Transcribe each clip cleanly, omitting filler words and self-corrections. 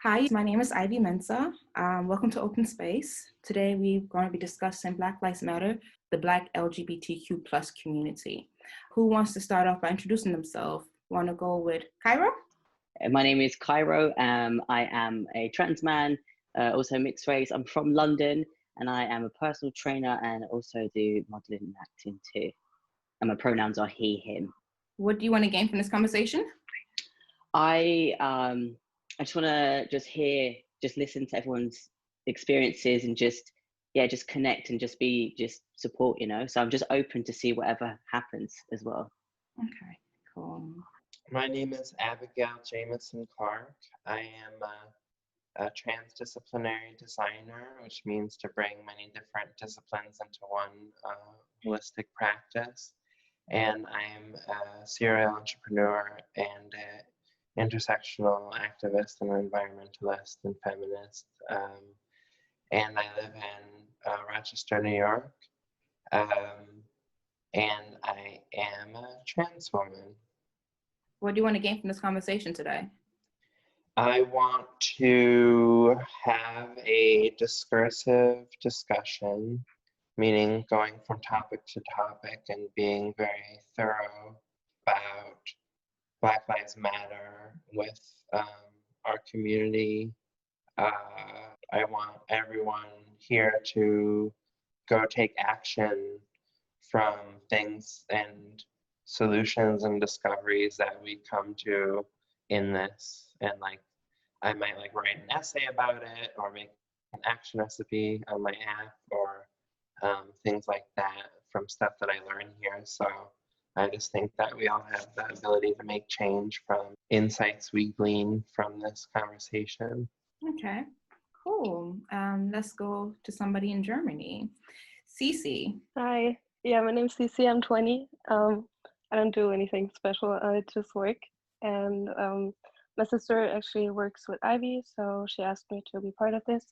Hi, my name is Ivy Mensa. Welcome to Open Space. Today we're going to be discussing Black Lives Matter, the Black LGBTQ plus community. Who wants to start off by introducing themselves? Want to go with Cairo? My name is Cairo. I am a trans man, also mixed race. I'm from London, and I am a personal trainer and also do modeling and acting too. And my pronouns are he, him. What do you want to gain from this conversation? I just want to just listen to everyone's experiences and just connect and just support, So I'm just open to see whatever happens as well. Okay, cool. My name is Abigail Jamison Clark. I am a transdisciplinary designer, which means to bring many different disciplines into one holistic practice. And I am a serial entrepreneur and an intersectional activist and environmentalist and feminist. And I live in Rochester, New York. And I am a trans woman. What do you want to gain from this conversation today? I want to have a discursive discussion, meaning going from topic to topic and being very thorough about Black Lives Matter with our community. I want everyone here to go take action from things and solutions and discoveries that we come to in this, and I might write an essay about it or make an action recipe on my app or things like that from stuff that I learn here. So I just think that we all have the ability to make change from insights we glean from this conversation. Okay, cool. Let's go to somebody in Germany. Cece. Hi. Yeah, my name's Cece. I'm 20. I don't do anything special. I just work. And my sister actually works with Ivy, so she asked me to be part of this.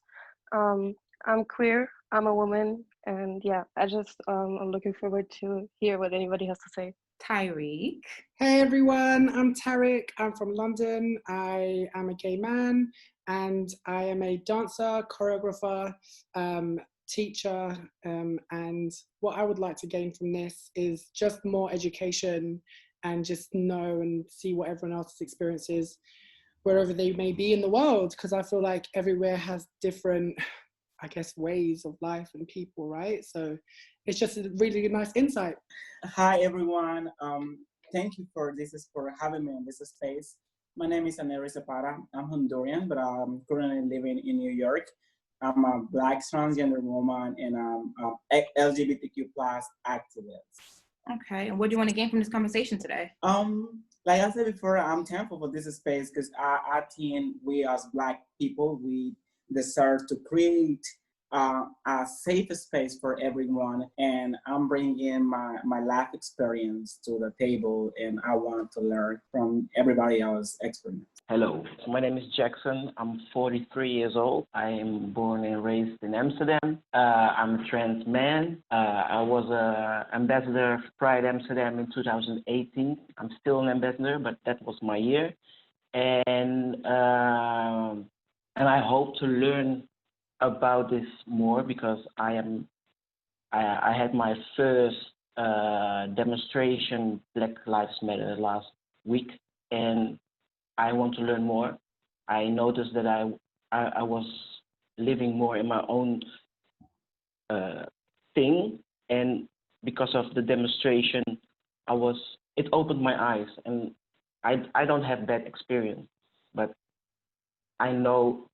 I'm queer. I'm a woman. And yeah, I'm looking forward to hear what anybody has to say. Tyreek. Hey everyone, I'm Tarek. I'm from London. I am a gay man and I am a dancer, choreographer, teacher, and what I would like to gain from this is just more education and just know and see what everyone else's experience is wherever they may be in the world, because I feel like everywhere has different, I guess, ways of life and people, right? So it's just a really nice insight. Hi everyone, thank you for having me in this space. My name is Aneiry. I'm Honduran, but I'm currently living in New York. I'm a Black transgender woman and I'm LGBTQ plus activist. Okay, and what do you want to gain from this conversation today? Like I said before, I'm thankful for this space because I think we as Black people, we deserve to create a safe space for everyone, and I'm bringing my life experience to the table, and I want to learn from everybody else's experience. Hello, my name is Jackson. I'm 43 years old. I am born and raised in Amsterdam. I'm a trans man. I was an ambassador of Pride Amsterdam in 2018. I'm still an ambassador, but that was my year. And I hope to learn about this more because I had my first demonstration Black Lives Matter last week, and I want to learn more. I noticed that I was living more in my own thing, and because of the demonstration, it opened my eyes, and I don't have that experience, but I know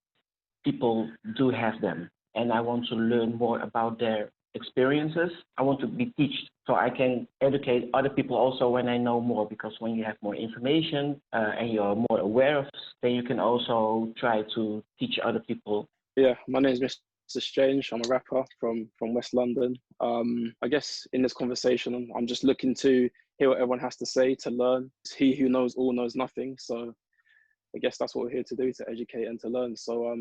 people do have them, and I want to learn more about their experiences. I want to be taught so I can educate other people also when I know more, because when you have more information and you're more aware of, then you can also try to teach other people. Yeah, my name is Mr.Strange. I'm a rapper from West London. I guess in this conversation, I'm just looking to hear what everyone has to say, to learn. He who knows all knows nothing. So I guess that's what we're here to do, to educate and to learn. So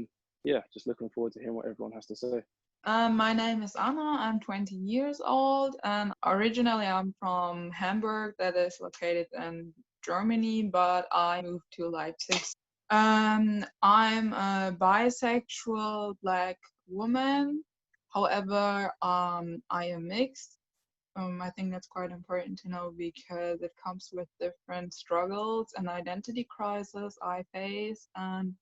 yeah, just looking forward to hearing what everyone has to say. My name is Anna. I'm 20 years old, and originally I'm from Hamburg, that is located in Germany, but I moved to Leipzig. I'm a bisexual Black woman. However, I am mixed. I think that's quite important to know because it comes with different struggles and identity crises I face. And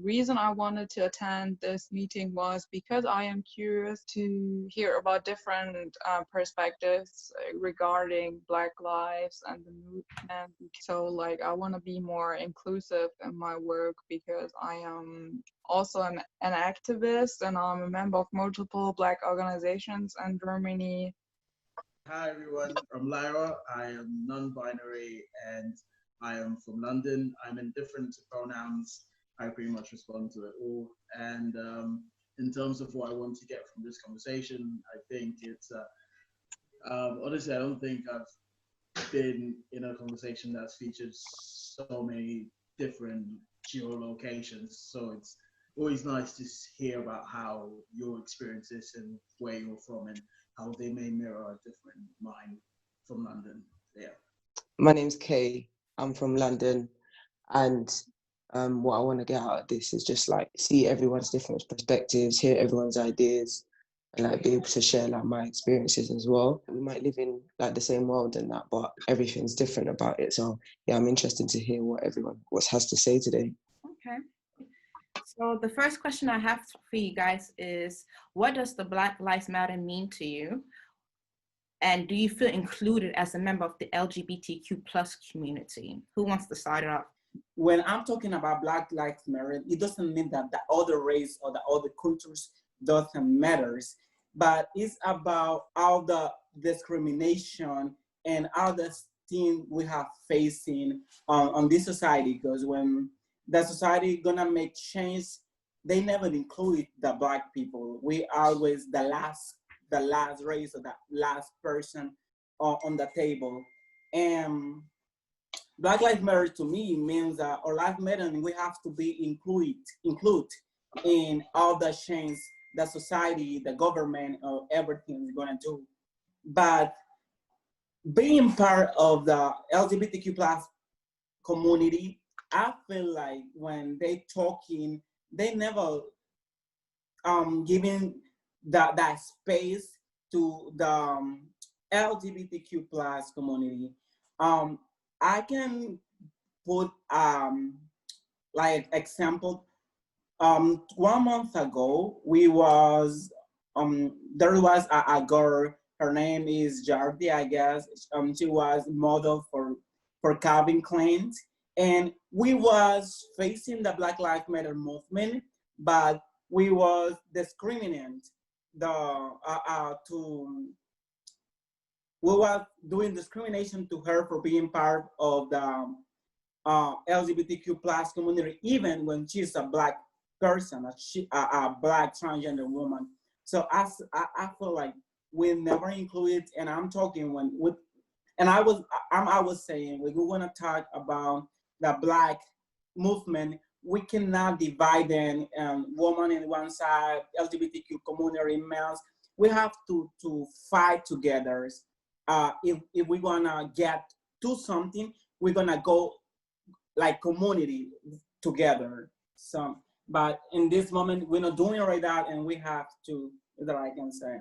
reason I wanted to attend this meeting was because I am curious to hear about different perspectives regarding Black lives and the movement. So like I want to be more inclusive in my work because I am also an activist and I'm a member of multiple Black organizations in Germany. Hi everyone, I'm Lyra. I am non-binary and I am from London. I'm indifferent to pronouns. I pretty much respond to it all. And in terms of what I want to get from this conversation, I think it's, honestly, I don't think I've been in a conversation that's featured so many different geolocations. So it's always nice to hear about how your experiences and where you're from and how they may mirror a different mine from London. Yeah. My name's Kay. I'm from London, and what I want to get out of this is just like see everyone's different perspectives, hear everyone's ideas, and like be able to share like my experiences as well. We might live in like the same world and that, but everything's different about it. So yeah, I'm interested to hear what everyone has to say today. Okay. So the first question I have for you guys is, what does the Black Lives Matter mean to you? And do you feel included as a member of the LGBTQ plus community? Who wants to start it off? When I'm talking about Black Lives Matter, it doesn't mean that the other race or the other cultures doesn't matter, but it's about all the discrimination and all the things we have facing on this society. Because when the society gonna make change, they never include the Black people. We always the last race or the last person on the table. And Black Lives Matter to me means that our life matter and we have to be include in all the change the society, the government, or everything is gonna do. But being part of the LGBTQ plus community, I feel like when they talking, they never giving that space to the LGBTQ plus community. I can put like example. 1 month ago, there was a girl. Her name is Jardi, I guess. She was model for Calvin Klein, and we was facing the Black Lives Matter movement, but we was discriminating we were doing discrimination to her for being part of the LGBTQ plus community, even when she's a Black person, a Black transgender woman. So I feel like we never included, and I'm talking I was saying we want to talk about the Black movement. We cannot divide them, woman in one side, LGBTQ community, males. We have to fight together. If we're gonna get to something, we're gonna go like community together. So, but in this moment, we're not doing right that, and we have to, that I can say.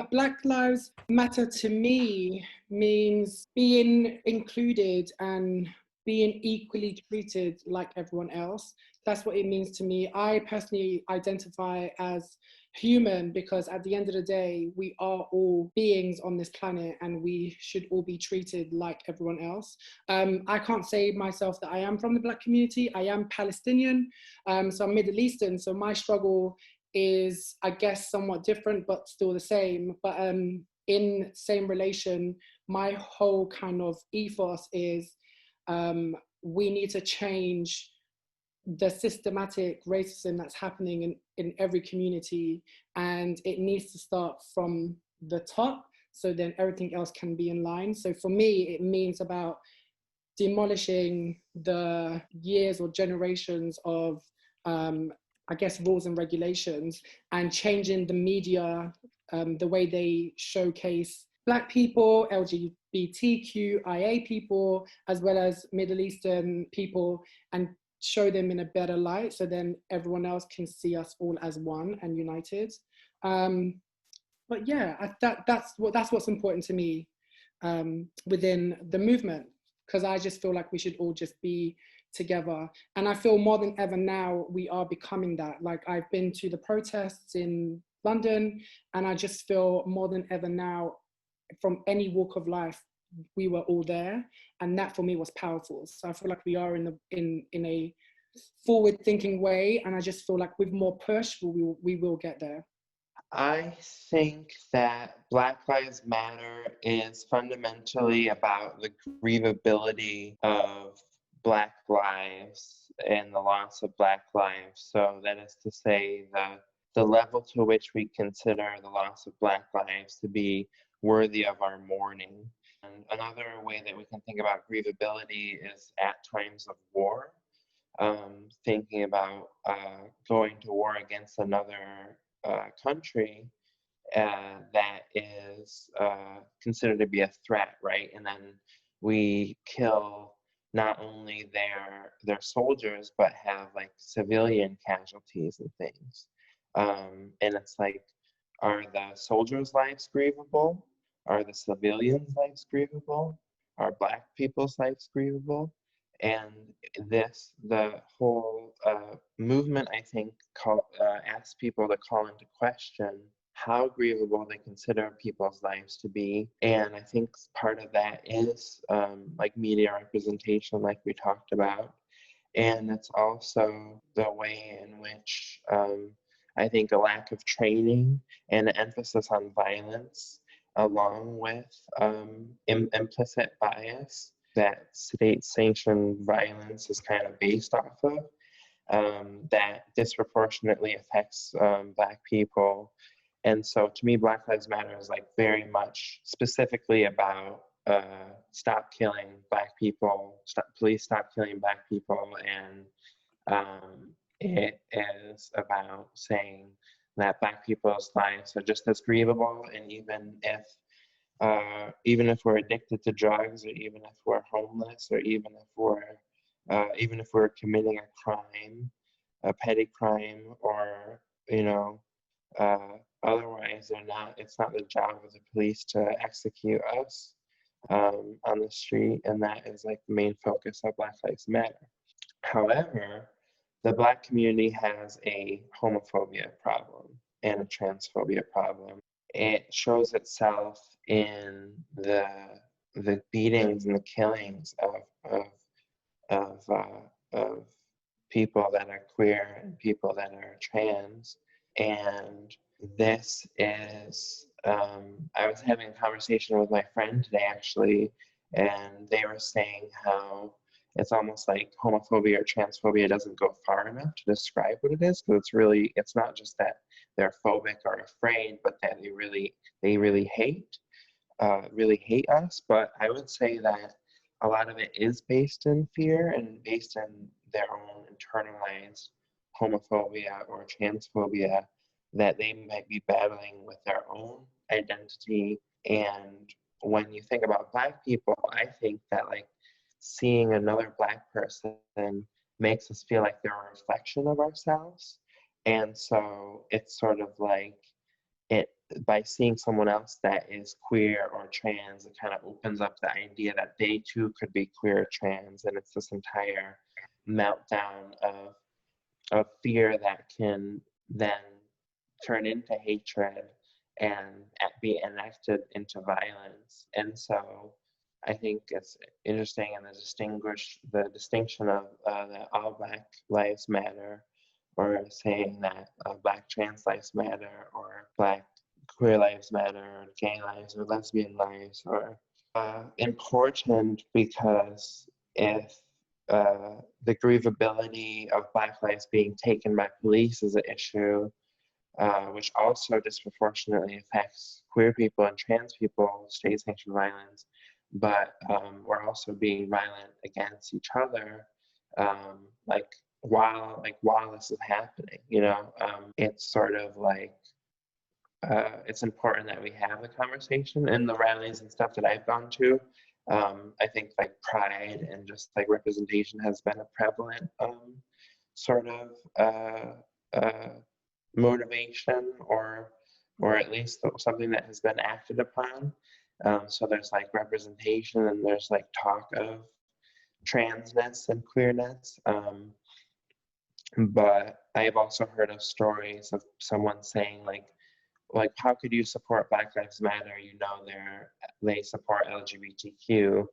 Black Lives Matter to me means being included and being equally treated like everyone else. That's what it means to me. I personally identify as human because at the end of the day, we are all beings on this planet and we should all be treated like everyone else. I can't say myself that I am from the Black community. I am Palestinian, so I'm Middle Eastern, so my struggle is, I guess, somewhat different, but still the same. But in same relation, my whole kind of ethos is we need to change the systematic racism that's happening in every community, and it needs to start from the top, so then everything else can be in line. So for me, it means about demolishing the years or generations of I guess rules and regulations, and changing the media, the way they showcase Black people, LGBTQIA people, as well as Middle Eastern people, and show them in a better light, so then everyone else can see us all as one and united. But yeah, that's what's important to me within the movement, because I just feel like we should all just be together. And I feel more than ever now we are becoming that. Like, I've been to the protests in London, and I just feel more than ever now, from any walk of life, we were all there, and that for me was powerful. So I feel like we are in a forward thinking way, and I just feel like with more push we will get there. I think that Black Lives Matter is fundamentally about the grievability of Black lives and the loss of Black lives. So that is to say, the level to which we consider the loss of Black lives to be worthy of our mourning. And another way that we can think about grievability is at times of war, thinking about going to war against another country that is considered to be a threat, right? And then we kill not only their soldiers, but have like civilian casualties and things. And it's like, are the soldiers' lives grievable? Are the civilians' lives grievable? Are Black people's lives grievable? And the whole movement, I think, asks people to call into question how grievable they consider people's lives to be. And I think part of that is like media representation, like we talked about. And it's also the way in which I think a lack of training and an emphasis on violence, along with implicit bias that state-sanctioned violence is kind of based off of, that disproportionately affects Black people. And so to me, Black Lives Matter is like very much specifically about stop killing Black people, please stop killing Black people. And it is about saying that Black people's lives are just as grievable, and even if we're addicted to drugs, or even if we're homeless, or even if we're committing a crime, a petty crime, or otherwise it's not the job of the police to execute us on the street, and that is like the main focus of Black Lives Matter. However, the Black community has a homophobia problem and a transphobia problem. It shows itself in the beatings and the killings of people that are queer and people that are trans. And this is, I was having a conversation with my friend today, actually, and they were saying how it's almost like homophobia or transphobia doesn't go far enough to describe what it is, because it's not just that they're phobic or afraid, but that they really hate us. But I would say that a lot of it is based in fear and based in their own internalized homophobia or transphobia that they might be battling with their own identity. And when you think about Black people, I think that like seeing another Black person makes us feel like they're a reflection of ourselves. And so it's sort of like by seeing someone else that is queer or trans, it kind of opens up the idea that they too could be queer or trans. And it's this entire meltdown of fear that can then turn into hatred and be enacted into violence. And so I think it's interesting, and the distinction of that all Black lives matter, or saying that Black trans lives matter, or Black queer lives matter, or gay lives, or lesbian lives, or important, because if the grievability of Black lives being taken by police is an issue, which also disproportionately affects queer people and trans people, state-sanctioned violence, but we're also being violent against each other, while this is happening, it's sort of like it's important that we have the conversation. In the rallies and stuff that I've gone to, I think like pride and just like representation has been a prevalent sort of motivation, or at least something that has been acted upon. So there's like representation, and there's like talk of transness and queerness. But I've also heard of stories of someone saying like how could you support Black Lives Matter? You know they support LGBTQ.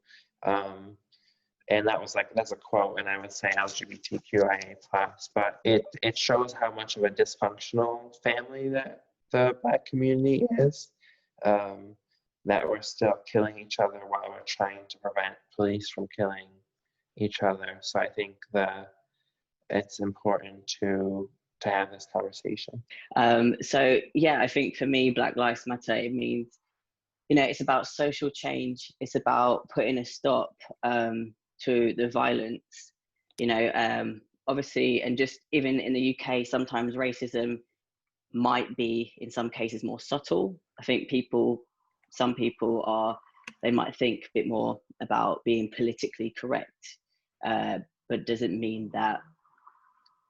And that's a quote, and I would say LGBTQIA plus, but it shows how much of a dysfunctional family that the Black community is, that we're still killing each other while we're trying to prevent police from killing each other. So I think that it's important to have this conversation. So yeah, I think for me, Black Lives Matter, it means, it's about social change. It's about putting a stop to the violence, obviously, and just even in the UK, sometimes racism might be in some cases more subtle. I think some people they might think a bit more about being politically correct, but doesn't mean that,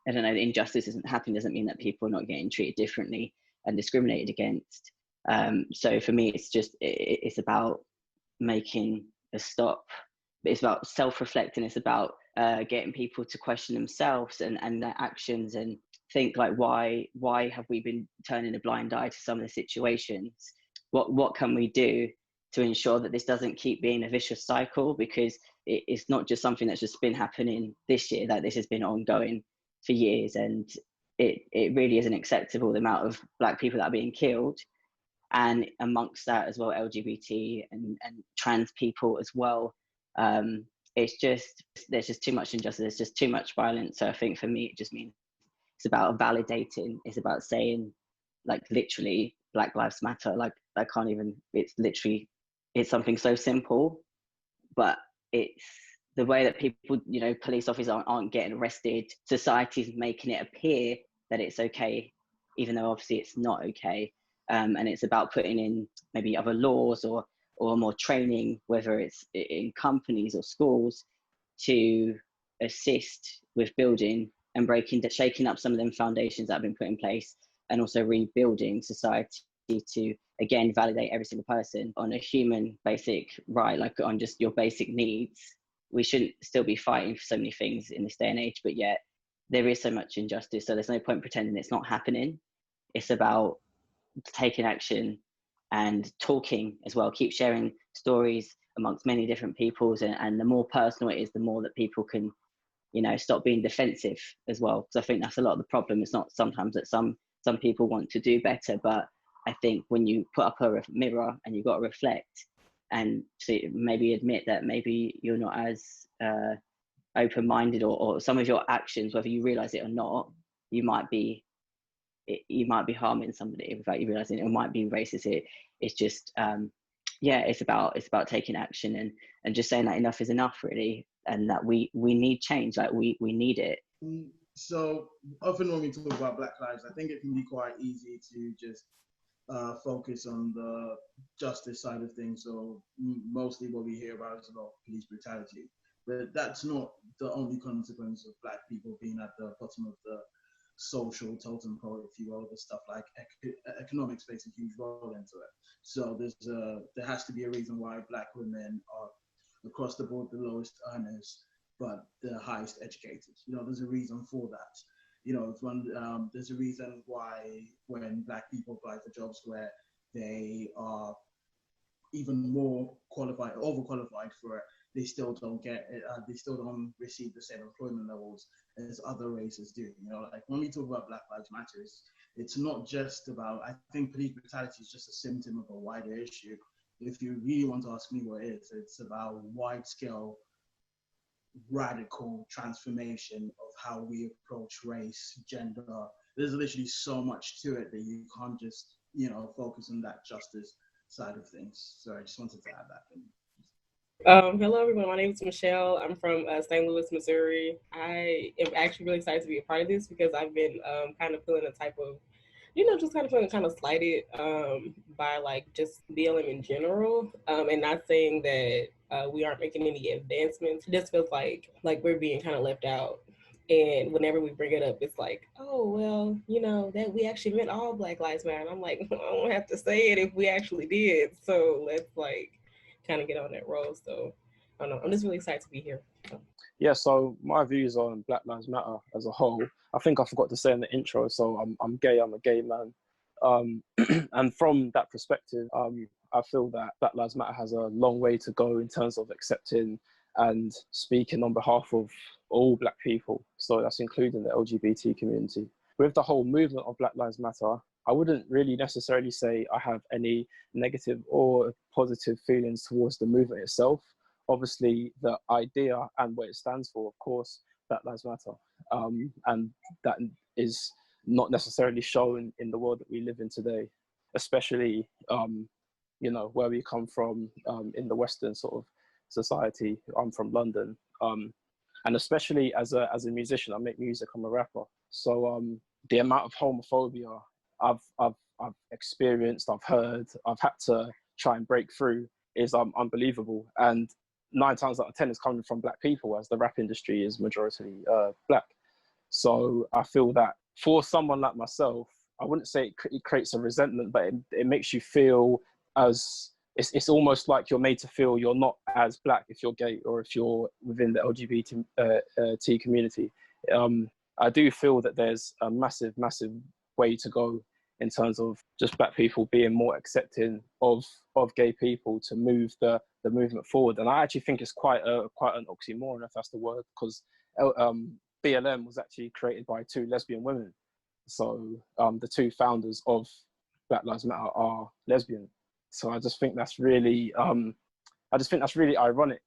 I don't know, the injustice isn't happening, doesn't mean that people are not getting treated differently and discriminated against. So for me, it's about making a stop. It's about self-reflecting. It's about getting people to question themselves and their actions, and think like, why have we been turning a blind eye to some of the situations? What can we do to ensure that this doesn't keep being a vicious cycle? Because it's not just something that's just been happening this year, that this has been ongoing for years, and it really isn't acceptable, the amount of Black people that are being killed, and amongst that as well LGBT and trans people as well. There's just too much injustice, there's just too much violence. So I think for me, it just means it's about validating, it's about saying, like, literally, Black Lives Matter. Like, I can't even, it's something so simple, but it's the way that people, police officers aren't getting arrested. Society's making it appear that it's okay, even though obviously it's not okay. And it's about putting in maybe other laws or more training, whether it's in companies or schools, to assist with building and shaking up some of them foundations that have been put in place, and also rebuilding society to, again, validate every single person on a human basic right, like on just your basic needs. We shouldn't still be fighting for so many things in this day and age, but yet there is so much injustice. So there's no point pretending it's not happening. It's about taking action and talking as well. Keep sharing stories amongst many different peoples, and the more personal it is, the more that people can, stop being defensive as well. Because I think that's a lot of the problem. It's not sometimes that some people want to do better, but I think when you put up a mirror and you've got to reflect and to maybe admit that maybe you're not as open-minded, or some of your actions, whether you realize it or not, you might be harming somebody without you realizing it, or might be racist. It's just it's about taking action and just saying that enough is enough, really, and that we need change. Like we need it. So often when we talk about Black lives, I think it can be quite easy to just focus on the justice side of things. So mostly what we hear about is about police brutality, but that's not the only consequence of Black people being at the bottom of the social totem pole, if you will. The stuff like economics plays a huge role into it. So there has to be a reason why Black women are across the board the lowest earners, but the highest educated. There's a reason for that. There's a reason why when Black people apply for jobs where they are even more qualified, overqualified for it, they still don't get it. They still don't receive the same employment levels as other races do. Like when we talk about Black Lives Matter, it's not just about, I think police brutality is just a symptom of a wider issue. If you really want to ask me what it is, it's about wide scale, radical transformation of how we approach race, gender. There's literally so much to it that you can't just, focus on that justice side of things. So I just wanted to add that. Hello, everyone. My name is Michele. I'm from St. Louis, Missouri. I am actually really excited to be a part of this because I've been kind of feeling a type of, just kind of feeling kind of slighted by like just BLM in general. And not saying that we aren't making any advancements. It just feels like we're being kind of left out. And whenever we bring it up, it's like, oh, well, you know, that we actually meant all Black Lives Matter. And I'm like, I don't have to say it if we actually did. So let's like kind of get on that road. So I don't know. I'm just really excited to be here. Yeah, so my views on Black Lives Matter as a whole, I think I forgot to say in the intro, so I'm gay, I'm a gay man. And from that perspective, I feel that Black Lives Matter has a long way to go in terms of accepting and speaking on behalf of all Black people. So that's including the LGBT community. With the whole movement of Black Lives Matter, I wouldn't really necessarily say I have any negative or positive feelings towards the movement itself. Obviously, the idea and what it stands for, of course, Black Lives Matter. And that is not necessarily shown in the world that we live in today, especially, you know, where we come from in the Western sort of society. I'm from London. And especially as a musician, I make music, I'm a rapper. So the amount of homophobia I've experienced, I've heard, I've had to try and break through is unbelievable. And 9 times out of 10 is coming from Black people, as the rap industry is majority Black. So I feel that for someone like myself, I wouldn't say it creates a resentment, but it makes you feel as, it's almost like you're made to feel you're not as Black if you're gay or if you're within the LGBT community. I do feel that there's a massive way to go in terms of just Black people being more accepting of gay people to move the movement forward. And I actually think it's quite an oxymoron, if that's the word, because BLM was actually created by 2 lesbian women. So the 2 founders of Black Lives Matter are lesbian. So I just think that's really, ironic.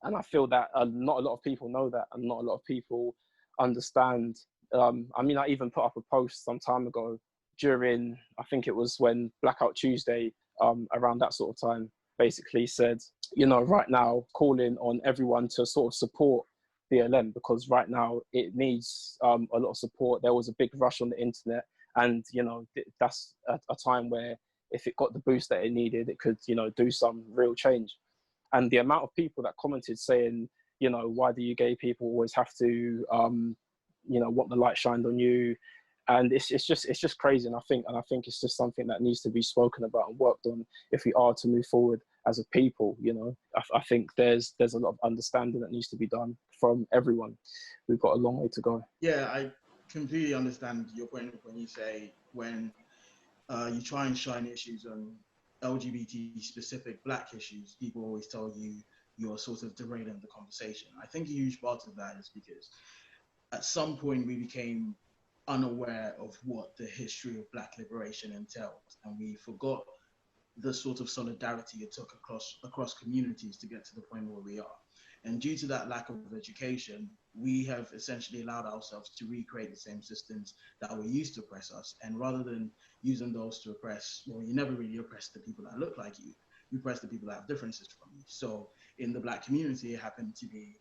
And I feel that not a lot of people know that, and not a lot of people understand. I mean, I even put up a post some time ago during, I think it was when Blackout Tuesday, around that sort of time, basically said, you know, right now, calling on everyone to sort of support BLM, because right now it needs a lot of support. There was a big rush on the internet, and, you know, that's a time where if it got the boost that it needed, it could, you know, do some real change. And the amount of people that commented saying, you know, why do you gay people always have to, you know, want the light shined on you? And it's just crazy. And I think it's just something that needs to be spoken about and worked on if we are to move forward as a people. You know, I think there's a lot of understanding that needs to be done from everyone. We've got a long way to go. Yeah, I completely understand your point when you say when you try and shine issues on LGBT specific Black issues, people always tell you you're sort of derailing the conversation. I think a huge part of that is because at some point we became unaware of what the history of Black liberation entailed, and we forgot the sort of solidarity it took across communities to get to the point where we are. And due to that lack of education, we have essentially allowed ourselves to recreate the same systems that were used to oppress us. And rather than using those to oppress, well, you never really oppress the people that look like you. You oppress the people that have differences from you. So in the Black community, it happened to be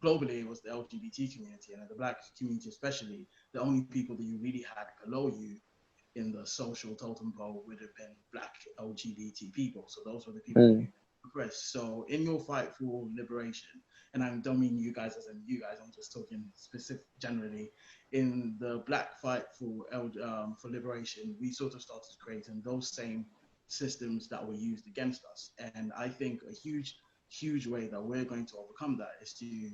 globally it was the LGBT community, and in the Black community especially, the only people that you really had below you in the social totem pole would have been Black LGBT people. So those were the people who oppressed. So in your fight for liberation, and I don't mean you guys as in you guys, I'm just talking specific generally, in the Black fight for liberation, we sort of started creating those same systems that were used against us. And I think a huge way that we're going to overcome that is to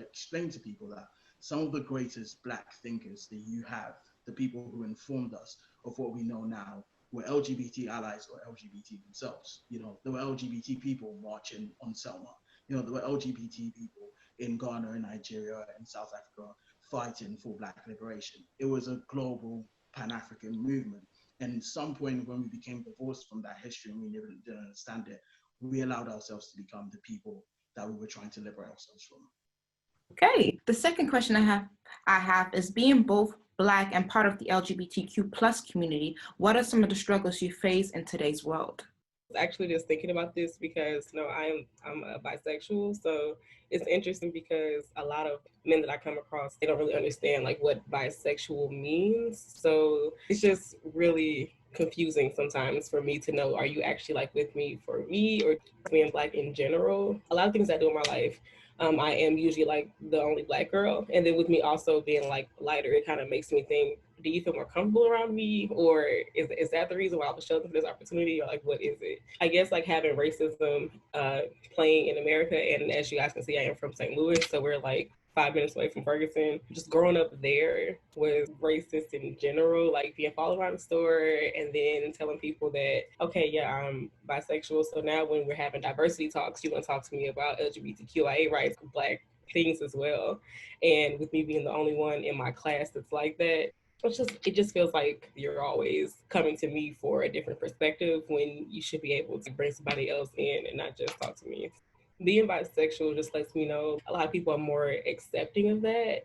explain to people that some of the greatest Black thinkers that you have, the people who informed us of what we know now, were LGBT allies or LGBT themselves. You know, there were LGBT people marching on Selma. You know, there were LGBT people in Ghana and Nigeria and South Africa fighting for Black liberation. It was a global Pan-African movement. And at some point when we became divorced from that history and we didn't understand it, we allowed ourselves to become the people that we were trying to liberate ourselves from. Okay, the second question I have is, being both Black and part of the LGBTQ plus community, what are some of the struggles you face in today's world? Actually just thinking about this because, you know, I'm a bisexual, so it's interesting because a lot of men that I come across, they don't really understand like what bisexual means. So it's just really confusing sometimes for me to know, are you actually like with me for me or being Black in general? A lot of things I do in my life, I am usually like the only Black girl. And then with me also being like lighter, it kind of makes me think, do you feel more comfortable around me? Or is that the reason why I was chosen for this opportunity? Or like, what is it? I guess like having racism playing in America. And as you guys can see, I am from St. Louis. So we're like 5 minutes away from Ferguson. Just growing up there was racist in general, like being followed around the store and then telling people that, okay, yeah, I'm bisexual. So now when we're having diversity talks, you want to talk to me about LGBTQIA rights, Black things as well. And with me being the only one in my class that's like that, it just feels like you're always coming to me for a different perspective when you should be able to bring somebody else in and not just talk to me. Being bisexual just lets me know a lot of people are more accepting of that.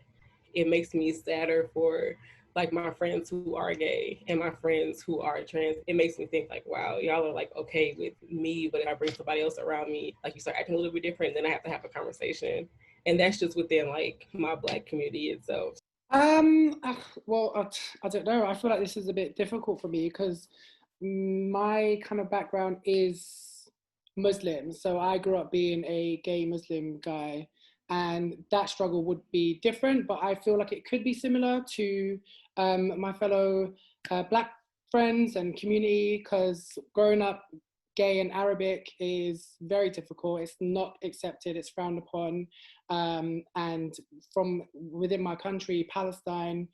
It makes me sadder for like my friends who are gay and my friends who are trans. It makes me think like, wow, y'all are like okay with me, but if I bring somebody else around me, like you start acting a little bit different, then I have to have a conversation. And that's just within like my Black community itself. Well, I don't know. I feel like this is a bit difficult for me because my kind of background is Muslim. So I grew up being a gay Muslim guy, and that struggle would be different, but I feel like it could be similar to my fellow Black friends and community, because growing up gay and Arabic is very difficult. It's not accepted, it's frowned upon. And from within my country, Palestine,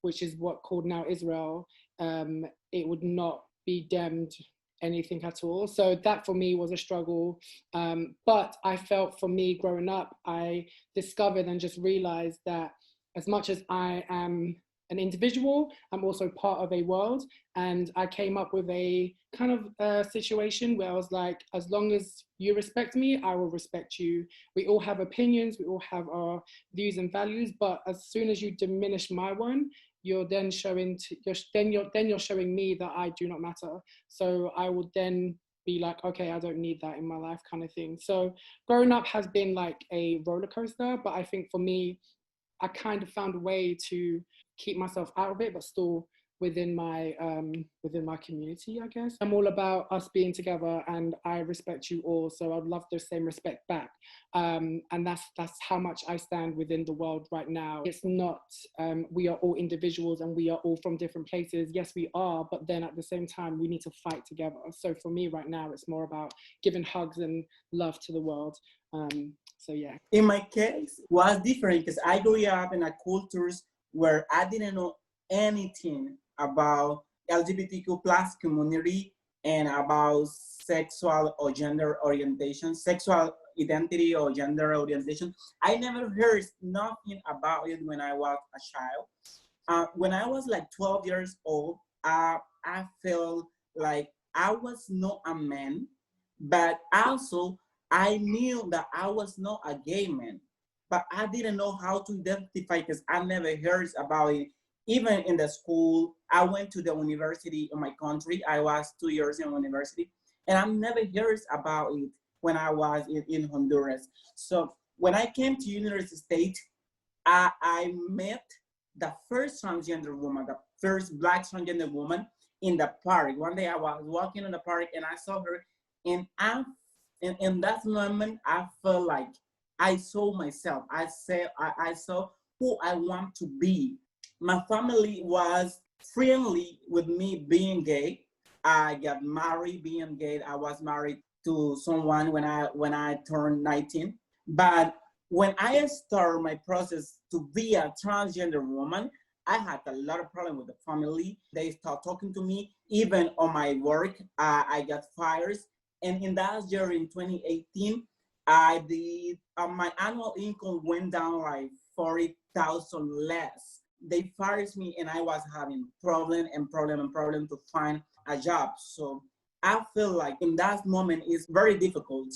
which is what called now Israel, it would not be deemed anything at all. So that for me was a struggle. But I felt for me growing up, I discovered and just realized that as much as I am an individual, I'm also part of a world. And I came up with a kind of situation where I was like, as long as you respect me, I will respect you. We all have opinions, we all have our views and values, but as soon as you diminish my one, you're then showing you're showing me that I do not matter. So I would then be like, okay, I don't need that in my life, kind of thing. So growing up has been like a roller coaster, but I think for me, I kind of found a way to keep myself out of it, but still within my community, I guess. I'm all about us being together, and I respect you all, so I'd love the same respect back. And that's how much I stand within the world right now. It's not we are all individuals and we are all from different places. Yes, we are, but then at the same time, we need to fight together. So for me right now, it's more about giving hugs and love to the world. So yeah. In my case, it was different because I grew up in a cultures where I didn't know anything about LGBTQ plus community and about sexual or gender orientation, sexual identity or gender orientation. I never heard nothing about it when I was a child. When I was like 12 years old, I felt like I was not a man, but also I knew that I was not a gay man, but I didn't know how to identify because I never heard about it. Even in the school, I went to the university in my country. I was 2 years in university, and I never heard about it when I was in Honduras. So when I came to United States, I met the first transgender woman, the first Black transgender woman in the park. One day I was walking in the park and I saw her, and in that moment, I felt like I saw myself. I saw who I want to be. My family was friendly with me being gay. I got married being gay. I was married to someone when I turned 19. But when I started my process to be a transgender woman, I had a lot of problems with the family. They started talking to me. Even on my work, I got fired. And in that year, in 2018, my annual income went down like 40,000 less. They fired me and I was having problem to find a job. So I feel like in that moment, it's very difficult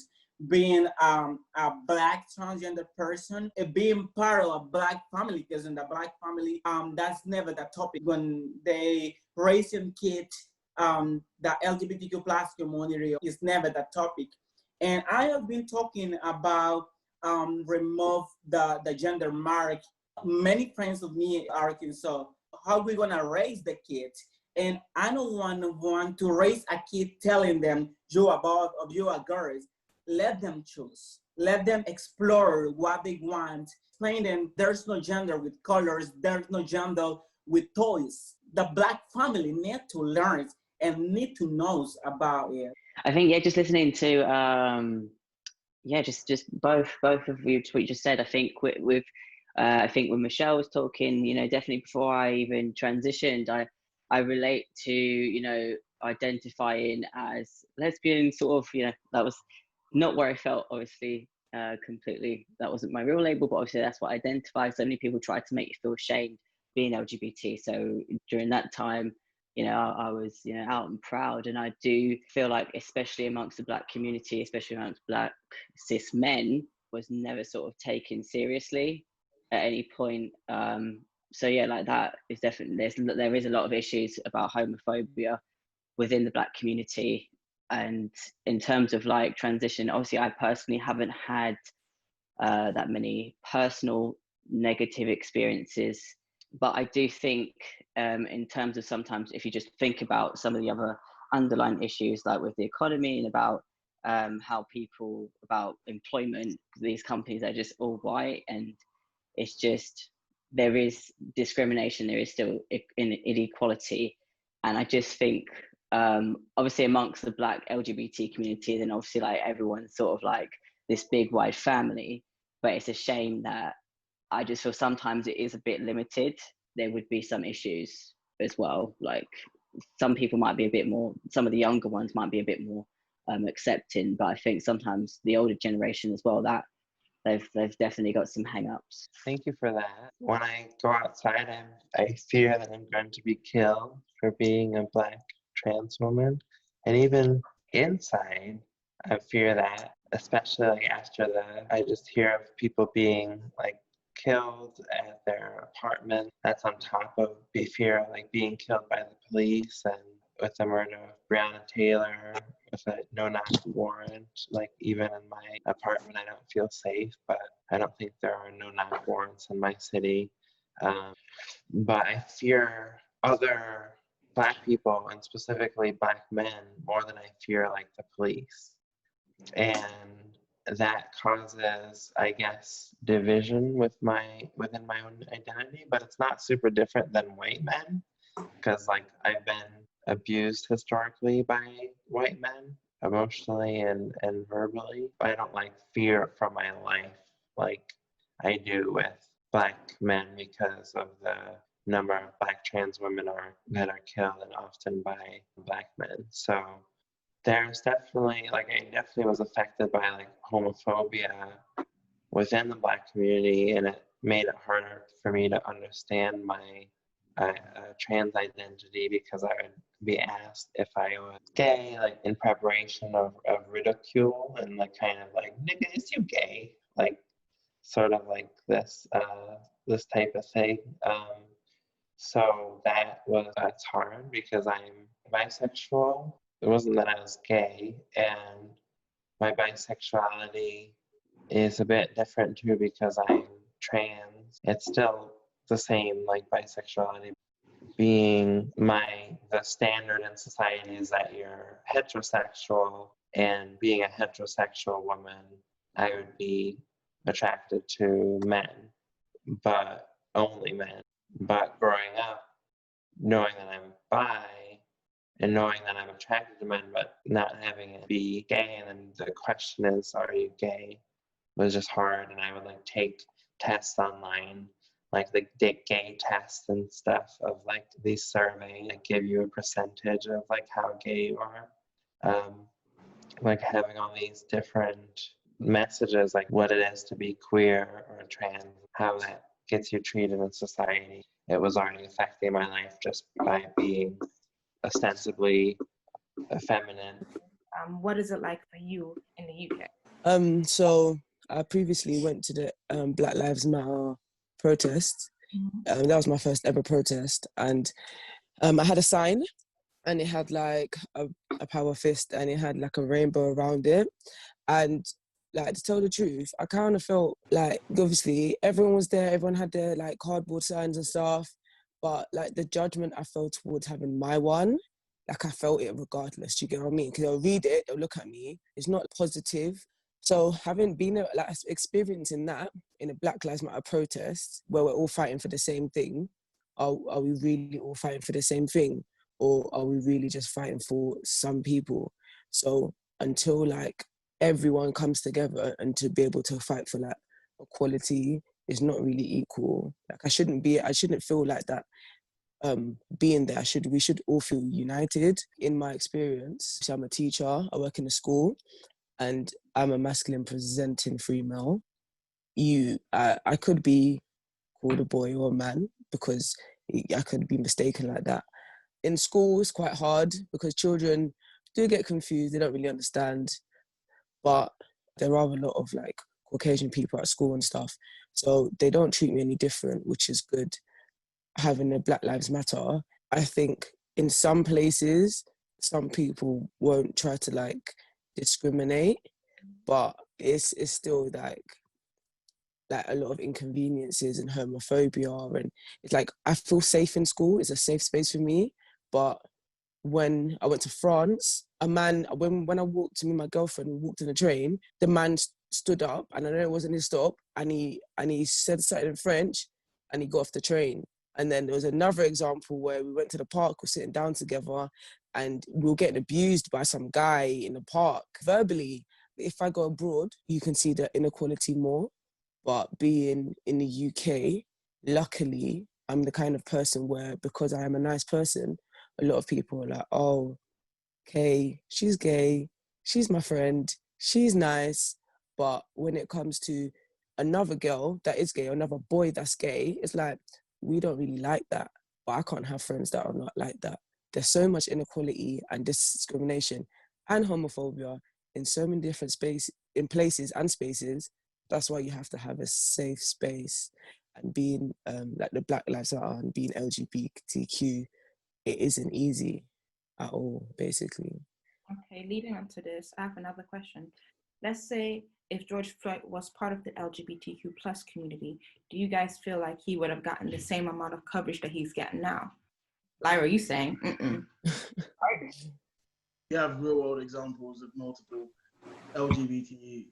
being a Black transgender person, being part of a Black family, because in the Black family, that's never the topic. When they raising kids, the LGBTQ plus community is never the topic. And I have been talking about remove the gender mark. Many friends of me are asking, so how are we gonna raise the kids? And I don't want to raise a kid telling them, you are boys or you are girls. Let them choose. Let them explore what they want. Explain them there's no gender with colors. There's no gender with toys. The Black family need to learn and need to know about it. I think, yeah, just listening to, just both of you, what you just said. I think I think when Michele was talking, definitely before I even transitioned, I relate to, identifying as lesbian, sort of, that was not where I felt, obviously, completely. That wasn't my real label, but obviously that's what I identify. So many people tried to make you feel ashamed being LGBT. So during that time, I was, out and proud. And I do feel like, especially amongst the Black community, especially amongst Black cis men, was never sort of taken seriously at any point. So yeah, like that is definitely, there is a lot of issues about homophobia within the Black community. And in terms of like transition, obviously I personally haven't had that many personal negative experiences, but I do think in terms of sometimes if you just think about some of the other underlying issues, like with the economy and about how people, about employment, these companies are just all white, and it's just, there is discrimination, there is still inequality. And I just think obviously amongst the Black LGBT community, then obviously like everyone's sort of like this big wide family, but it's a shame that I just feel sometimes it is a bit limited. There would be some issues as well. Like some people might be a bit more, some of the younger ones might be a bit more accepting, but I think sometimes the older generation as well, that they've definitely got some hang-ups. Thank you for that. When I go outside, I fear that I'm going to be killed for being a Black trans woman. And even inside, I fear that, especially like after I just hear of people being like killed at their apartment. That's on top of the fear of like being killed by the police, and with the murder of Breonna Taylor with a no-knock warrant. Like even in my apartment, I don't feel safe, but I don't think there are no-knock warrants in my city. But I fear other Black people, and specifically Black men, more than I fear like the police. And that causes, I guess, division within my own identity, but it's not super different than white men, because like I've been abused historically by white men, emotionally and verbally. But I don't like fear for my life like I do with Black men, because of the number of Black trans women that are killed, and often by Black men. So there's definitely, like, I definitely was affected by like homophobia within the Black community, and it made it harder for me to understand my trans identity, because I would be asked if I was gay, like in preparation of ridicule, and like kind of like, nigga, is you gay? Like sort of like this type of thing. So that's hard, because I'm bisexual. It wasn't that I was gay, and my bisexuality is a bit different too, because I'm trans. It's still the same, like bisexuality. Being the standard in society is that you're heterosexual, and being a heterosexual woman, I would be attracted to men, but only men. But growing up, knowing that I'm bi, and knowing that I'm attracted to men, but not having it be gay, and then the question is, are you gay? Was just hard, and I would like take tests online, like the gay test and stuff, of like these surveys that give you a percentage of like how gay you are. Like having all these different messages, like what it is to be queer or trans, how that gets you treated in society. It was already affecting my life just by being ostensibly feminine. What is it like for you in the UK? So I previously went to the Black Lives Matter protest. That was my first ever protest, and I had a sign, and it had like a power fist, and it had like a rainbow around it. And like, to tell the truth, I kind of felt like, obviously everyone was there, everyone had their like cardboard signs and stuff, but like the judgment I felt towards having my one, like I felt it regardless. Do you get what I mean? Because they'll read it, they'll look at me. It's not positive. So having been like experiencing that in a Black Lives Matter protest where we're all fighting for the same thing, are we really all fighting for the same thing, or are we really just fighting for some people? So until like everyone comes together and to be able to fight for like equality is not really equal. Like I shouldn't feel like that. Being there, we should all feel united. In my experience, so I'm a teacher, I work in a school, and I'm a masculine presenting female. I could be called a boy or a man because I could be mistaken like that. In school, it's quite hard because children do get confused, they don't really understand, but there are a lot of like Caucasian people at school and stuff, so they don't treat me any different, which is good. Having a Black Lives Matter, I think in some places, some people won't try to like discriminate, but it's still like a lot of inconveniences and homophobia, and it's like I feel safe in school. It's a safe space for me. But when I went to France, a man, when I walked, me and my girlfriend, we walked in the train, the man stood up, and I know it wasn't his stop, and he said something in French, and he got off the train. And then there was another example where we went to the park, we're sitting down together, and we were getting abused by some guy in the park verbally. If I go abroad, you can see the inequality more. But being in the UK, luckily, I'm the kind of person where, because I am a nice person, a lot of people are like, oh, okay, she's gay, she's my friend, she's nice. But when it comes to another girl that is gay, or another boy that's gay, it's like, we don't really like that. But I can't have friends that are not like that. There's so much inequality and discrimination and homophobia in so many different places and spaces. That's why you have to have a safe space. And being like the Black Lives Matter and being LGBTQ, it isn't easy at all, basically. Okay, leading on to this, I have another question. Let's say if George Floyd was part of the LGBTQ plus community, do you guys feel like he would have gotten the same amount of coverage that he's getting now? Lyra, are you saying? We have real world examples of multiple LGBTQ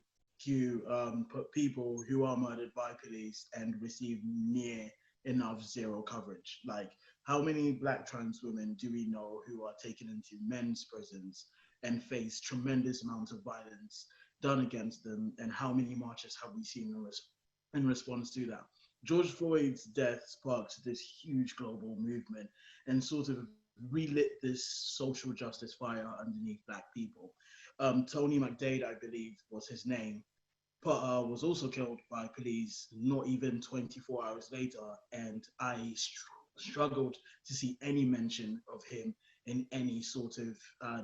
people who are murdered by police and receive near enough zero coverage. Like, how many Black trans women do we know who are taken into men's prisons and face tremendous amounts of violence done against them? And how many marches have we seen in response to that? George Floyd's death sparked this huge global movement and sort of relit this social justice fire underneath Black people. Tony McDade, I believe, was his name, but was also killed by police not even 24 hours later. And I struggled to see any mention of him in any sort of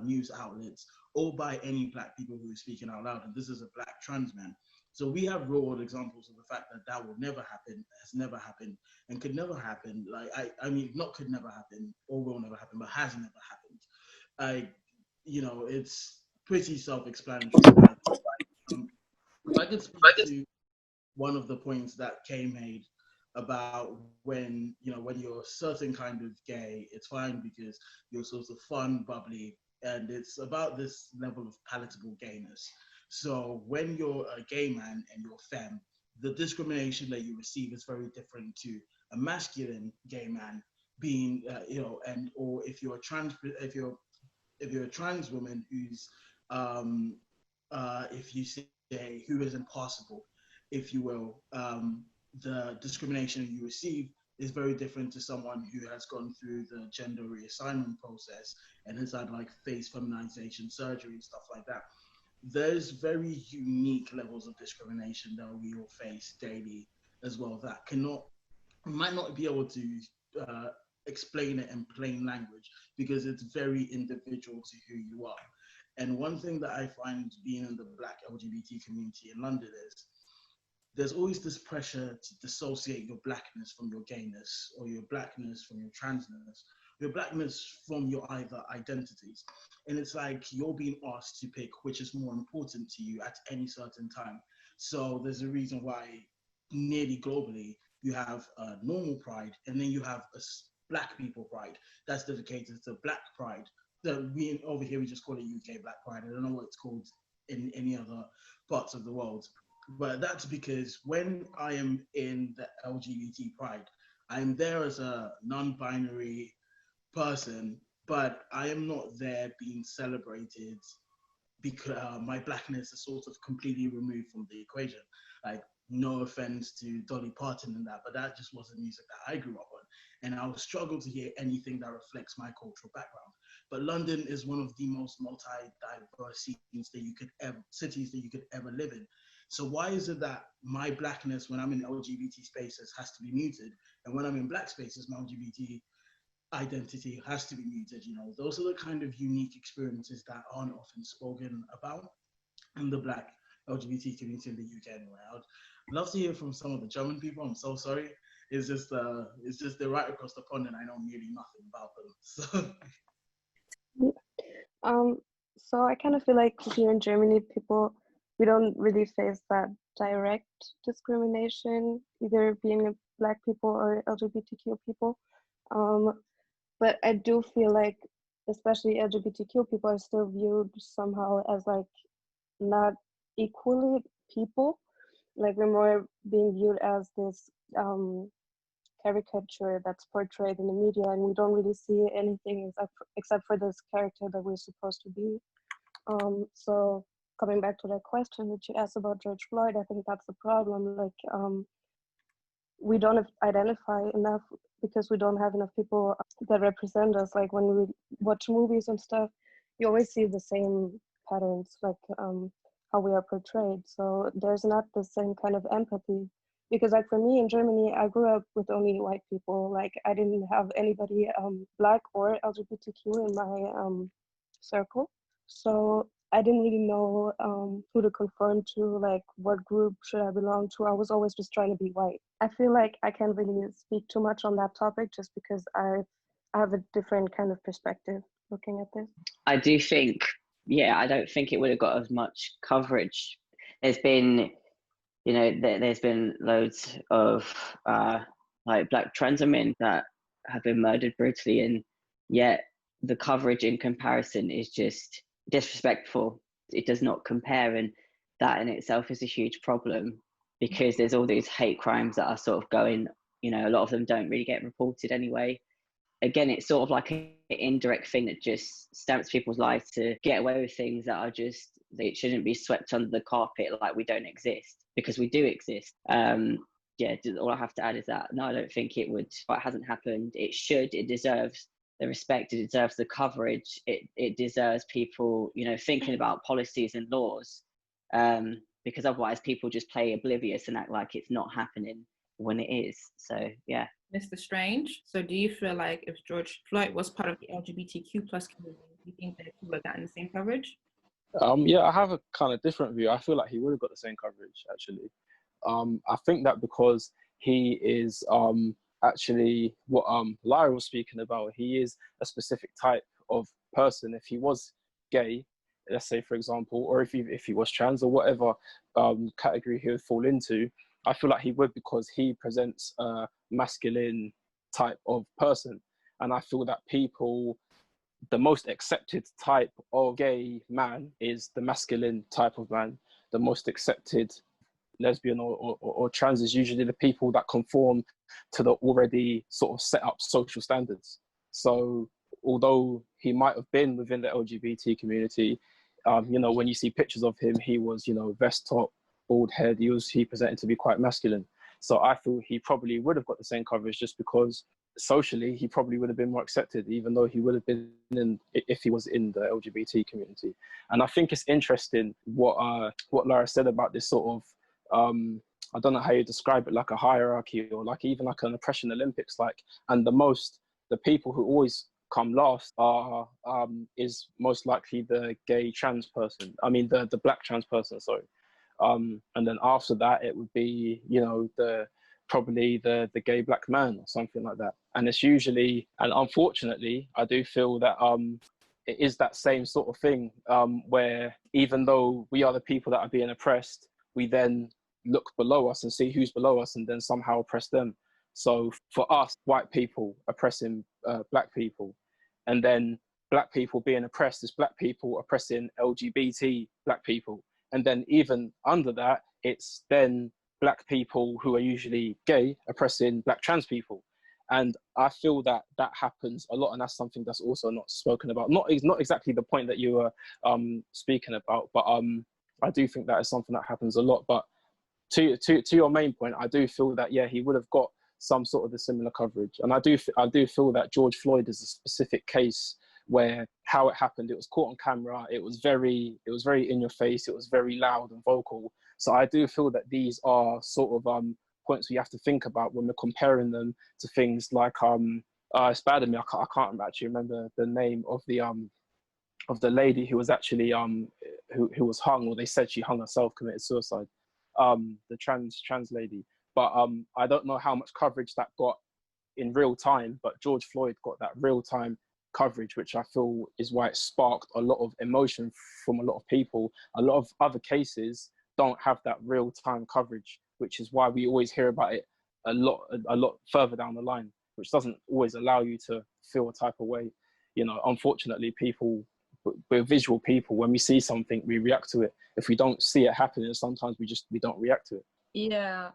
news outlets or by any Black people who are speaking out loud. And this is a Black trans man. So we have real world examples of the fact that that will never happen, has never happened, and could never happen. Like, I mean, not could never happen or will never happen, but has never happened. It's pretty self-explanatory. If I could speak to one of the points that Kay made about when you're a certain kind of gay, it's fine because you're sort of fun, bubbly, and it's about this level of palatable gayness. So when you're a gay man and you're femme, the discrimination that you receive is very different to a masculine gay man being, or if you're a trans woman who's, if you say who is impossible, if you will, the discrimination you receive is very different to someone who has gone through the gender reassignment process and has had like face feminization surgery and stuff like that. There's very unique levels of discrimination that we all face daily as well that we might not be able to explain it in plain language because it's very individual to who you are. And one thing that I find being in the Black LGBT community in London is there's always this pressure to dissociate your Blackness from your gayness, or your Blackness from your transness, your Blackness from your either identities. And it's like you're being asked to pick which is more important to you at any certain time. So there's a reason why nearly globally you have normal pride, and then you have Black People Pride. That's dedicated to Black Pride. Over here we just call it UK Black Pride. I don't know what it's called in any other parts of the world. But that's because when I am in the LGBT Pride, I am there as a non-binary person, but I am not there being celebrated because my blackness is sort of completely removed from the equation. Like, no offense to Dolly Parton and that, but that just wasn't music that I grew up on. And I would struggle to hear anything that reflects my cultural background. But London is one of the most multi-diverse cities that you could ever live in. So why is it that my blackness, when I'm in LGBT spaces, has to be muted, and when I'm in Black spaces, my LGBT identity has to be muted? You know, those are the kind of unique experiences that aren't often spoken about in the Black LGBT community in the UK anyway. I'd love to hear from some of the German people. I'm so sorry. It's just they're right across the pond and I know nearly nothing about them. So I kind of feel like here in Germany, we don't really face that direct discrimination, either being a Black people or LGBTQ people. But I do feel like, especially LGBTQ people are still viewed somehow as like not equally people. Like we're more being viewed as this caricature that's portrayed in the media, and we don't really see anything except for this character that we're supposed to be. So coming back to that question that you asked about George Floyd, I think that's the problem. Like we don't identify enough because we don't have enough people that represent us. Like when we watch movies and stuff, you always see the same patterns, like how we are portrayed. So there's not the same kind of empathy. Because like for me in Germany, I grew up with only white people. Like I didn't have anybody Black or LGBTQ in my circle. So I didn't really know who to conform to, like what group should I belong to. I was always just trying to be white. I feel like I can't really speak too much on that topic just because I have a different kind of perspective looking at this. I do think, I don't think it would have got as much coverage. There's been, there's been loads of like Black trans women that have been murdered brutally, and yet the coverage in comparison is just disrespectful. It does not compare, and that in itself is a huge problem because there's all these hate crimes that are sort of going, a lot of them don't really get reported anyway. Again, it's sort of like an indirect thing that just stamps people's lives to get away with things that are just, it shouldn't be swept under the carpet like we don't exist, because we do exist. All I have to add is that, no, I don't think it hasn't happened. It should, it deserves the respect, it deserves the coverage, it deserves people, thinking about policies and laws, because otherwise people just play oblivious and act like it's not happening when it is. So, yeah. Mr. Strange, so do you feel like if George Floyd was part of the LGBTQ plus community, do you think that he would have gotten the same coverage? I have a kind of different view. I feel like he would have got the same coverage, actually. I think that because he is actually what Lyra was speaking about, he is a specific type of person. If he was gay, let's say, for example, or if he was trans or whatever category he would fall into, I feel like he would, because he presents a masculine type of person. And I feel that the most accepted type of gay man is the masculine type of man. The most accepted lesbian or trans is usually the people that conform to the already sort of set up social standards. So although he might have been within the LGBT community, when you see pictures of him, he was, vest top, bald head, he presented to be quite masculine. So I feel he probably would have got the same coverage just because socially he probably would have been more accepted, even though he would have been if he was in the LGBT community. And I think it's interesting what Lyra said about this sort of I don't know how you describe it, like a hierarchy or like even like an oppression Olympics, and the people who always come last is most likely the gay trans person. I mean the Black trans person, sorry. And then after that, it would be, probably the gay Black man or something like that. And it's usually, and unfortunately, I do feel that it is that same sort of thing where even though we are the people that are being oppressed, we then look below us and see who's below us and then somehow oppress them. So for us, white people oppressing black people, and then black people being oppressed as black people oppressing LGBT black people. And then even under that, it's then black people who are usually gay oppressing black trans people. And I feel that that happens a lot, and that's something that's also not spoken about. Not exactly the point that you were speaking about, but I do think that is something that happens a lot. But to your main point, I do feel that, yeah, he would have got some sort of the similar coverage. And I do feel that George Floyd is a specific case where how it happened, it was caught on camera, it was very in your face, it was very loud and vocal. So I do feel that these are sort of points we have to think about when we're comparing them to things like it's bad of me, I can't actually remember the name of the lady who was actually who was hung, or they said she hung herself, committed suicide, the trans lady. But I don't know how much coverage that got in real time, but George Floyd got that real time coverage, which I feel is why it sparked a lot of emotion from a lot of people. A lot of other cases don't have that real time coverage, which is why we always hear about it a lot further down the line, which doesn't always allow you to feel a type of way. You know, unfortunately, we're visual people. When we see something, we react to it. If we don't see it happening, sometimes we don't react to it. Yeah,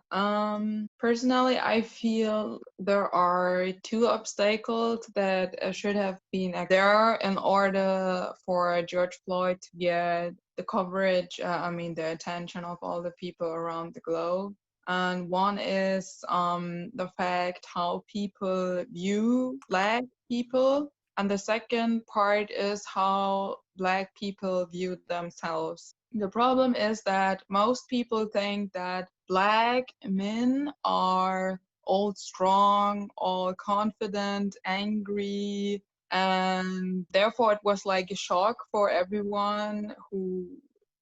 personally, I feel there are two obstacles that should have been there in order for George Floyd to get the coverage, the attention of all the people around the globe. And one is the fact how people view Black people. And the second part is how Black people view themselves. The problem is that most people think that Black men are all strong, all confident, angry, and therefore it was like a shock for everyone who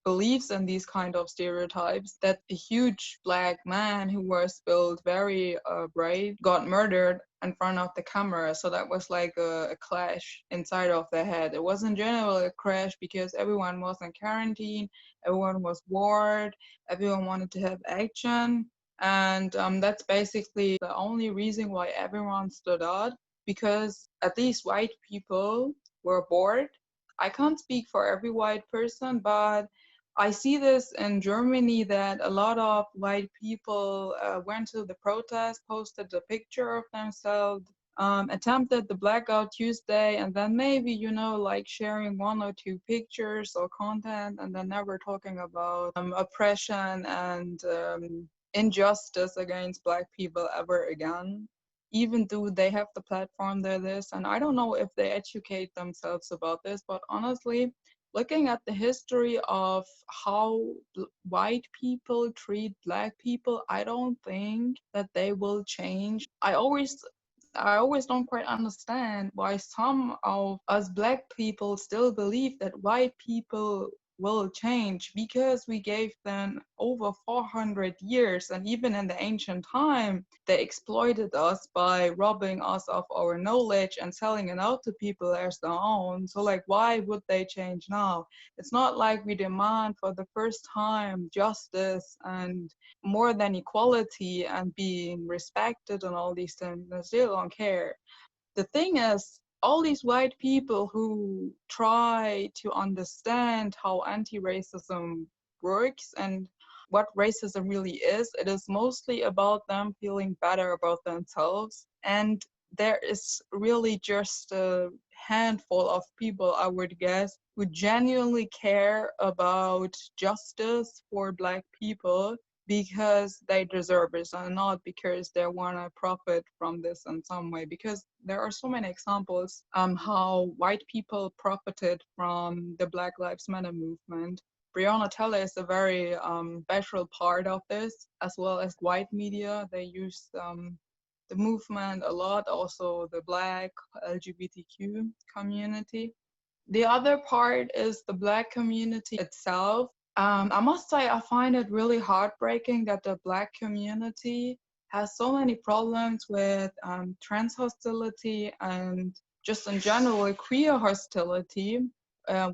believes in these kind of stereotypes that a huge Black man who was built very brave got murdered in front of the camera. So that was like a clash inside of their head. It wasn't generally a crash because everyone was in quarantine, everyone was bored, everyone wanted to have action. And that's basically the only reason why everyone stood out, because at least white people were bored. I can't speak for every white person, but I see this in Germany that a lot of white people went to the protest, posted a picture of themselves, attempted the Blackout Tuesday, and then maybe, like sharing one or two pictures or content, and then never talking about oppression and injustice against Black people ever again, even though they have the platform there is. And I don't know if they educate themselves about this, but honestly, looking at the history of how white people treat Black people, I don't think that they will change. I always don't quite understand why some of us Black people still believe that white people will change, because we gave them over 400 years, and even in the ancient time they exploited us by robbing us of our knowledge and selling it out to people as their own. So like, why would they change now? It's not like we demand for the first time justice and more than equality and being respected and all these things. They still don't care. The thing is, all these white people who try to understand how anti-racism works and what racism really is, it is mostly about them feeling better about themselves. And there is really just a handful of people, I would guess, who genuinely care about justice for Black people because they deserve it and not because they want to profit from this in some way. Because there are so many examples how white people profited from the Black Lives Matter movement. Breonna Taylor is a very special part of this, as well as white media. They use the movement a lot, also the Black LGBTQ community. The other part is the Black community itself. I must say, I find it really heartbreaking that the Black community has so many problems with trans hostility and just in general queer hostility,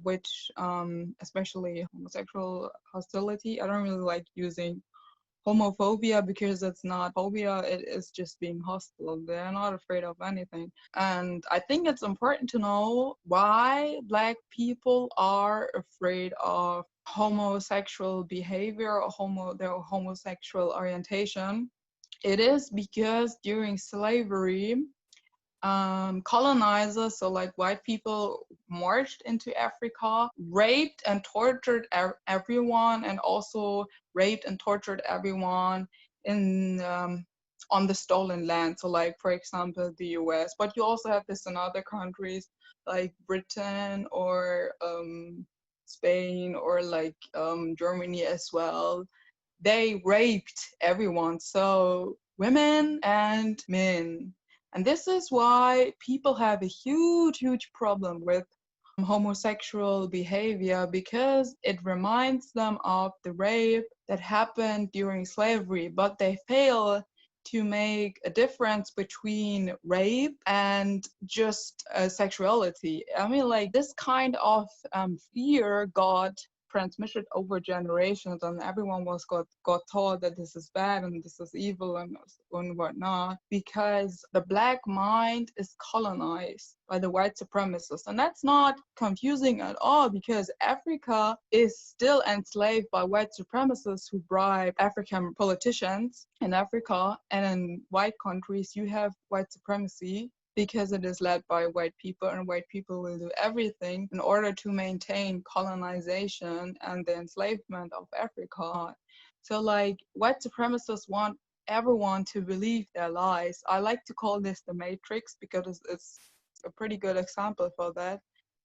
which especially homosexual hostility. I don't really like using homophobia, because it's not phobia, it is just being hostile. They're not afraid of anything. And I think it's important to know why Black people are afraid of homosexual behavior or their homosexual orientation. It is because during slavery, colonizers, so like white people, marched into Africa, raped and tortured everyone, and also raped and tortured everyone in on the stolen land. So like, for example, the US, but you also have this in other countries like Britain or Spain or like Germany as well. They raped everyone, so women and men. And this is why people have a huge problem with homosexual behavior, because it reminds them of the rape that happened during slavery, but they fail to make a difference between rape and just sexuality. I mean, like, this kind of fear got transmitted over generations, and everyone got taught that this is bad and this is evil and whatnot, because the Black mind is colonized by the white supremacists. And that's not confusing at all, because Africa is still enslaved by white supremacists who bribe African politicians in Africa. And in white countries, you have white supremacy, because it is led by white people, and white people will do everything in order to maintain colonization and the enslavement of Africa. So like, white supremacists want everyone to believe their lies. I like to call this the Matrix, because it's a pretty good example for that.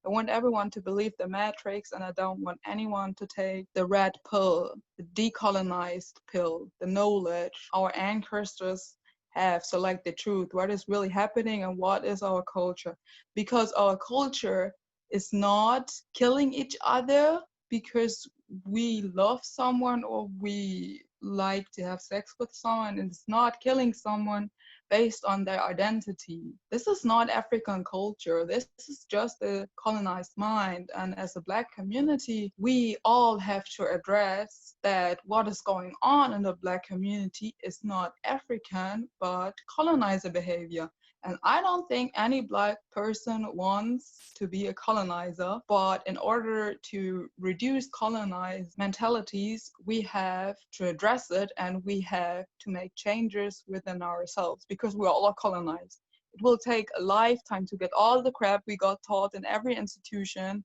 I want everyone to believe the Matrix, and I don't want anyone to take the red pill, the decolonized pill, the knowledge our ancestors have. So like, the truth, what is really happening and what is our culture. Because our culture is not killing each other because we love someone or we like to have sex with someone, and it's not killing someone based on their identity. This is not African culture. This is just a colonized mind. And as a Black community, we all have to address that what is going on in the Black community is not African, but colonizer behavior. And I don't think any Black person wants to be a colonizer, but in order to reduce colonized mentalities, we have to address it, and we have to make changes within ourselves, because we're all colonized. It will take a lifetime to get all the crap we got taught in every institution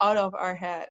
out of our head.